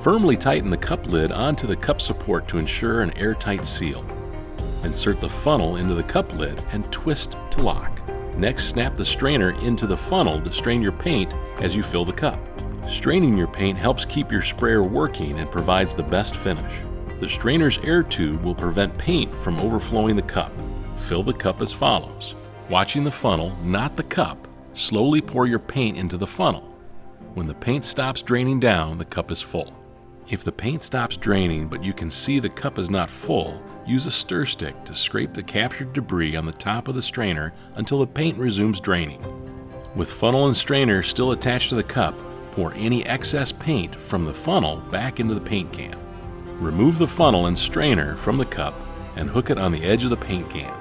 Firmly tighten the cup lid onto the cup support to ensure an airtight seal. Insert the funnel into the cup lid and twist to lock. Next, snap the strainer into the funnel to strain your paint as you fill the cup. Straining your paint helps keep your sprayer working and provides the best finish. The strainer's air tube will prevent paint from overflowing the cup. Fill the cup as follows. Watching the funnel, not the cup, slowly pour your paint into the funnel. When the paint stops draining down, the cup is full. If the paint stops draining but you can see the cup is not full, use a stir stick to scrape the captured debris on the top of the strainer until the paint resumes draining. With funnel and strainer still attached to the cup, pour any excess paint from the funnel back into the paint can. Remove the funnel and strainer from the cup and hook it on the edge of the paint can.